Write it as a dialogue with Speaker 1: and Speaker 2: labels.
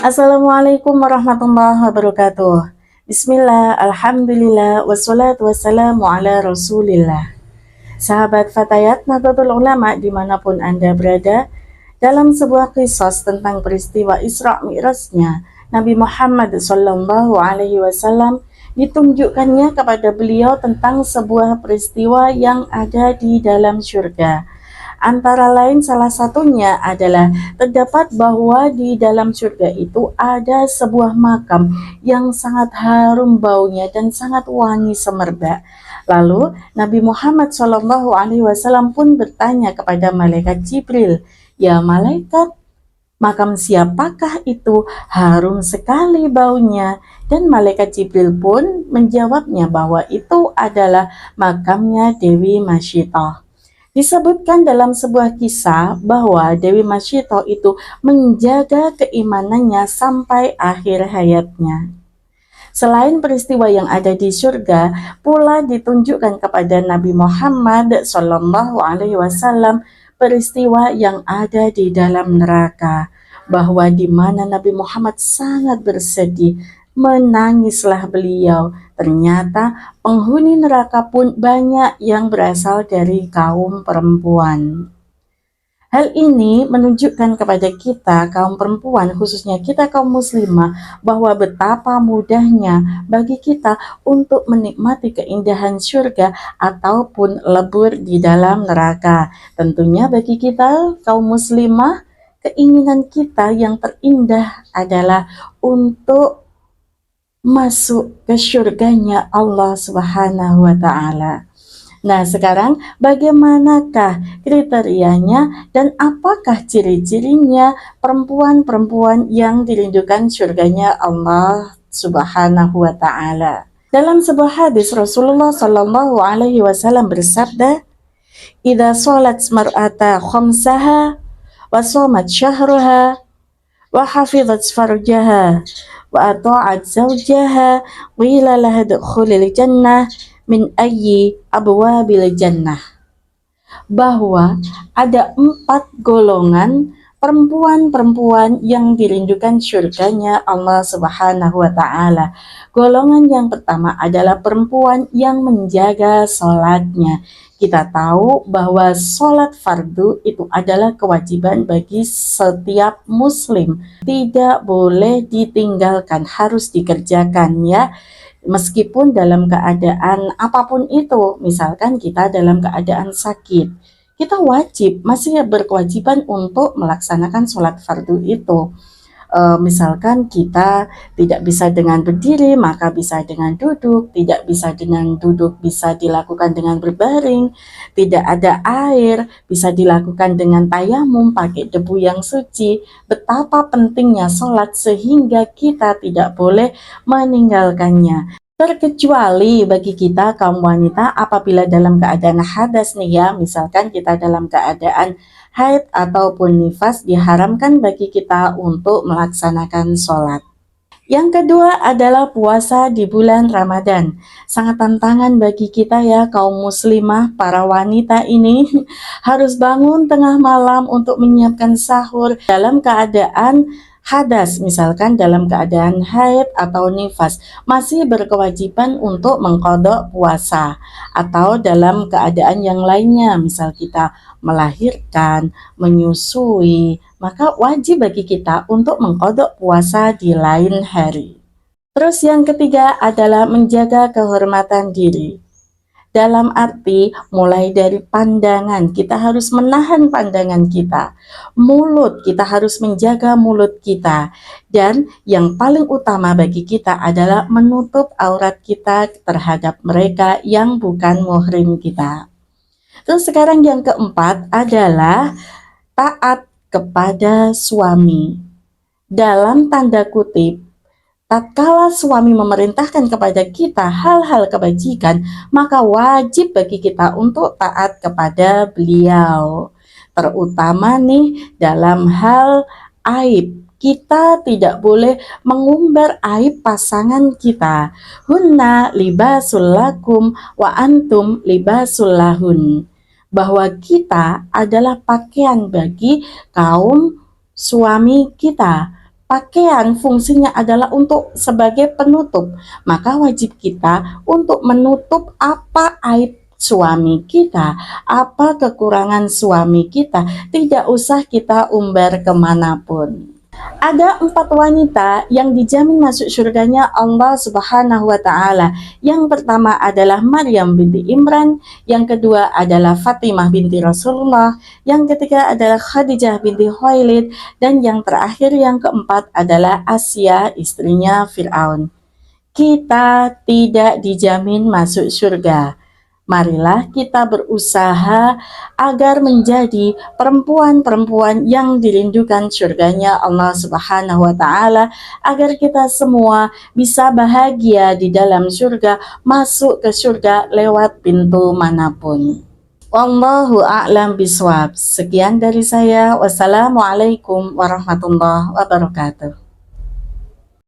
Speaker 1: Assalamualaikum warahmatullahi wabarakatuh. Bismillah, alhamdulillah, wassalatu wassalamu ala rasulillah. Sahabat Fatayat Nahdlatul Ulama dimanapun Anda berada, dalam sebuah kisah tentang peristiwa Isra Mi'rajnya Nabi Muhammad Sallallahu Alaihi Wasallam, ditunjukkannya kepada beliau tentang sebuah peristiwa yang ada di dalam surga. Antara lain salah satunya adalah terdapat bahwa di dalam surga itu ada sebuah makam yang sangat harum baunya dan sangat wangi semerbak. Lalu Nabi Muhammad SAW pun bertanya kepada malaikat Jibril, "Ya malaikat, makam siapakah itu? Harum sekali baunya." Dan malaikat Jibril pun menjawabnya bahwa itu adalah makamnya Dewi Masyitah. Disebutkan dalam sebuah kisah bahwa Dewi Masyito itu menjaga keimanannya sampai akhir hayatnya. Selain peristiwa yang ada di surga, pula ditunjukkan kepada Nabi Muhammad Shallallahu Alaihi Wasallam peristiwa yang ada di dalam neraka, bahwa di mana Nabi Muhammad sangat bersedih, menangislah beliau. Ternyata penghuni neraka pun banyak yang berasal dari kaum perempuan. Hal ini menunjukkan kepada kita kaum perempuan, khususnya kita kaum muslimah, bahwa betapa mudahnya bagi kita untuk menikmati keindahan surga ataupun lebur di dalam neraka. Tentunya bagi kita kaum muslimah, keinginan kita yang terindah adalah untuk masuk ke surganya Allah Subhanahu wa Ta'ala. Nah, sekarang bagaimanakah kriterianya dan apakah ciri-cirinya perempuan-perempuan yang dirindukan surganya Allah Subhanahu wa Ta'ala? Dalam sebuah hadis Rasulullah Shallallahu Alaihi Wasallam bersabda, "Idza shalat mar'ata khamsaha wa shamat syahraha wa hafizat farjaha wa ata'at zawjaha qila laha dukhulil jannah min ayyi abwabil jannah." Bahwa ada 4 golongan perempuan-perempuan yang dirindukan surganya Allah Subhanahu wa Ta'ala. Golongan yang pertama adalah perempuan yang menjaga sholatnya. Kita tahu bahwa sholat fardu itu adalah kewajiban bagi setiap muslim, tidak boleh ditinggalkan, harus dikerjakan ya. Meskipun dalam keadaan apapun itu, misalkan kita dalam keadaan sakit, kita masih berkewajiban untuk melaksanakan sholat fardu itu. Misalkan kita tidak bisa dengan berdiri, maka bisa dengan duduk, tidak bisa dengan duduk, bisa dilakukan dengan berbaring, tidak ada air, bisa dilakukan dengan tayamum, pakai debu yang suci. Betapa pentingnya sholat sehingga kita tidak boleh meninggalkannya. Terkecuali bagi kita kaum wanita apabila dalam keadaan hadas nih ya, misalkan kita dalam keadaan haid ataupun nifas, diharamkan bagi kita untuk melaksanakan sholat. Yang kedua adalah puasa di bulan Ramadan. Sangat tantangan bagi kita ya kaum muslimah, para wanita ini harus bangun tengah malam untuk menyiapkan sahur dalam keadaan hadas, misalkan dalam keadaan haid atau nifas, masih berkewajiban untuk mengqadha puasa. Atau dalam keadaan yang lainnya, misal kita melahirkan, menyusui, maka wajib bagi kita untuk mengqadha puasa di lain hari. Terus yang ketiga adalah menjaga kehormatan diri. Dalam arti mulai dari pandangan, kita harus menahan pandangan kita. Mulut, kita harus menjaga mulut kita. Dan yang paling utama bagi kita adalah menutup aurat kita terhadap mereka yang bukan muhrim kita. Terus sekarang yang keempat adalah taat kepada suami. Dalam tanda kutip, tatkala suami memerintahkan kepada kita hal-hal kebajikan, maka wajib bagi kita untuk taat kepada beliau. Terutama nih dalam hal aib. Kita tidak boleh mengumbar aib pasangan kita. Hunna libasul lakum wa antum libasul lahun. Bahwa kita adalah pakaian bagi kaum suami kita. pakaian fungsinya adalah untuk sebagai penutup, maka wajib kita untuk menutup apa aib suami kita, apa kekurangan suami kita, tidak usah kita umbar kemanapun. Ada 4 wanita yang dijamin masuk surganya Allah Subhanahu wa Ta'ala. Yang pertama adalah Maryam binti Imran, yang kedua adalah Fatimah binti Rasulullah, yang ketiga adalah Khadijah binti Khuwailid, dan yang terakhir yang keempat adalah Asia, istrinya Fir'aun. Kita tidak dijamin masuk surga. Marilah kita berusaha agar menjadi perempuan-perempuan yang dirindukan surganya Allah Subhanahu wa Ta'ala, agar kita semua bisa bahagia di dalam surga, masuk ke surga lewat pintu manapun. Wallahu a'lam bishawab. Sekian dari saya. Wassalamualaikum warahmatullahi wabarakatuh.